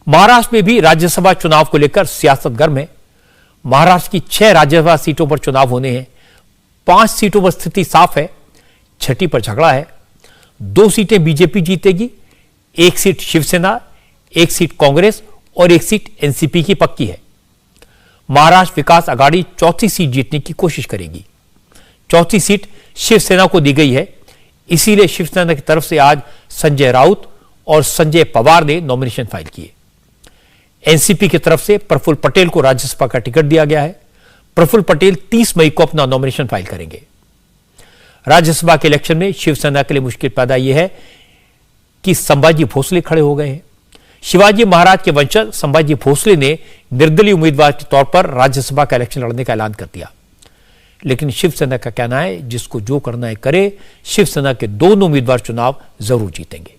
महाराष्ट्र में भी राज्यसभा चुनाव को लेकर सियासत गर्म है। महाराष्ट्र की 6 राज्यसभा सीटों पर चुनाव होने हैं। 5 सीटों पर स्थिति साफ है, 6ठी पर झगड़ा है। 2 सीटें बीजेपी जीतेगी, 1 सीट शिवसेना, 1 सीट कांग्रेस और 1 सीट एनसीपी की पक्की है। महाराष्ट्र विकास आघाड़ी 4थी सीट जीतने की कोशिश करेगी। 4थी सीट शिवसेना को दी गई है, इसीलिए शिवसेना की तरफ से आज संजय राउत और संजय पवार ने नॉमिनेशन फाइल किए। एनसीपी की तरफ से प्रफुल्ल पटेल को राज्यसभा का टिकट दिया गया है। प्रफुल्ल पटेल 30 मई को अपना नॉमिनेशन फाइल करेंगे। राज्यसभा के इलेक्शन में शिवसेना के लिए मुश्किल पैदा यह है कि संभाजी भोसले खड़े हो गए हैं। शिवाजी महाराज के वंशज संभाजी भोसले ने निर्दलीय उम्मीदवार के तौर पर राज्यसभा का इलेक्शन लड़ने का ऐलान कर दिया, लेकिन शिवसेना का कहना है जिसको जो करना है करे, शिवसेना के दोनों उम्मीदवार चुनाव जरूर जीतेंगे।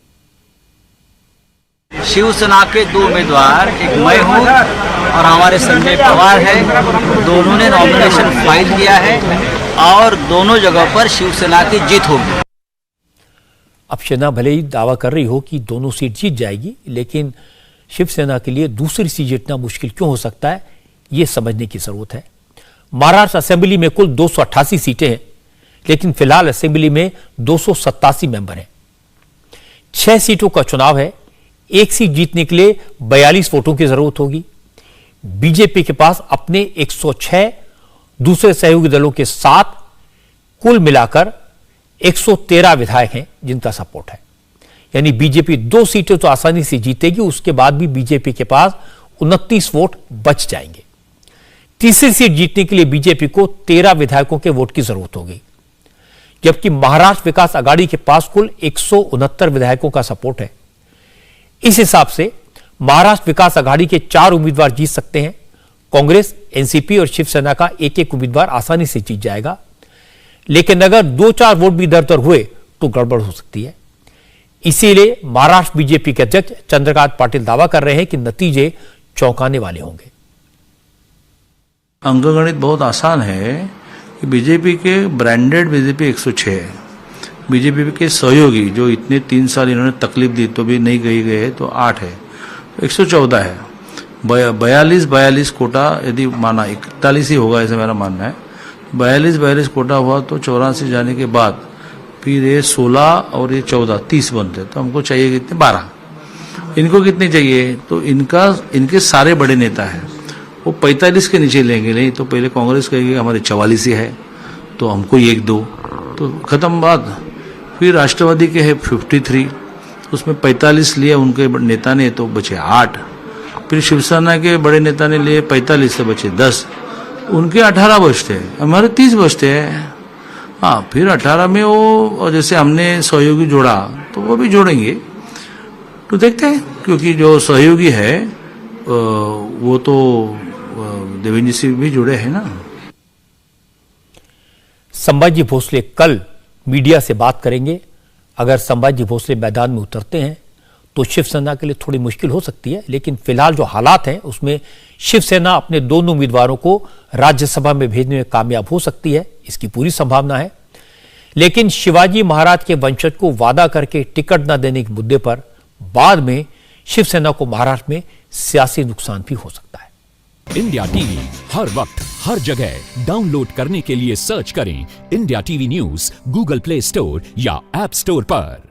शिवसेना के 2 उम्मीदवार, एक मैं हूँ और हमारे संजय पवार है। दोनों ने नॉमिनेशन फाइल किया है और दोनों जगह पर शिवसेना की जीत होगी। अब सेना भले ही दावा कर रही हो कि दोनों सीट जीत जाएगी, लेकिन शिवसेना के लिए दूसरी सीट जीतना मुश्किल क्यों हो सकता है, यह समझने की जरूरत है। महाराष्ट्र असेंबली में कुल 288 सीटें हैं, लेकिन फिलहाल असेंबली में 287 मेंबर हैं। 6 सीटों का चुनाव है। 1 सीट जीतने के लिए 42 वोटों की जरूरत होगी। बीजेपी के पास अपने 106, दूसरे सहयोगी दलों के 7, कुल मिलाकर 113 विधायक हैं जिनका सपोर्ट है। यानी बीजेपी 2 सीटें तो आसानी से जीतेगी, उसके बाद भी बीजेपी के पास 29 वोट बच जाएंगे। तीसरी सीट जीतने के लिए बीजेपी को 13 विधायकों के वोट की जरूरत होगी, जबकि महाराष्ट्र विकास आघाड़ी के पास कुल 169 विधायकों का सपोर्ट है। इस हिसाब से महाराष्ट्र विकास आघाड़ी के 4 उम्मीदवार जीत सकते हैं। कांग्रेस, एनसीपी और शिवसेना का एक उम्मीदवार आसानी से जीत जाएगा, लेकिन अगर 2-4 वोट भी इधर उधर हुए तो गड़बड़ हो सकती है। इसीलिए महाराष्ट्र बीजेपी के अध्यक्ष चंद्रकांत पाटिल दावा कर रहे हैं कि नतीजे चौंकाने वाले होंगे। अंकगणित बहुत आसान है कि बीजेपी के ब्रांडेड बीजेपी 106 है, बीजेपी के सहयोगी जो इतने 3 साल इन्होंने तकलीफ दी तो भी नहीं गए तो 8 है, 114 है। 42 कोटा यदि माना 41 ही होगा ऐसा मेरा मानना है। 42 कोटा हुआ तो 84 जाने के बाद फिर ये 16 और ये 14 30 बनते, तो हमको चाहिए कितने 12। इनको कितने चाहिए, तो इनके सारे बड़े नेता हैं वो 45 के नीचे लेंगे नहीं, तो पहले कांग्रेस कहेगी हमारे 44 ही है तो हमको 1 2 तो खत्म बात। फिर राष्ट्रवादी के है 53, उसमें 45 लिए उनके नेता ने तो बचे 8। फिर शिवसेना के बड़े नेता ने लिए 45 से बचे 10, उनके 18 बचते हैं, हमारे 30 बचते हैं। हाँ, फिर 18 में वो जैसे हमने सहयोगी जोड़ा तो वो भी जोड़ेंगे, तो देखते हैं, क्योंकि जो सहयोगी है वो तो देवेंद्र जी से भी जुड़े हैं ना। संभाजी भोसले कल मीडिया से बात करेंगे। अगर संभाजी भोसले मैदान में उतरते हैं तो शिवसेना के लिए थोड़ी मुश्किल हो सकती है, लेकिन फिलहाल जो हालात हैं उसमें शिवसेना अपने दोनों उम्मीदवारों को राज्यसभा में भेजने में कामयाब हो सकती है, इसकी पूरी संभावना है। लेकिन शिवाजी महाराज के वंशज को वादा करके टिकट न देने के मुद्दे पर बाद में शिवसेना को महाराष्ट्र में सियासी नुकसान भी हो सकता है। इंडिया टीवी हर वक्त हर जगह डाउनलोड करने के लिए सर्च करें India TV news Google play store या ऐप स्टोर पर।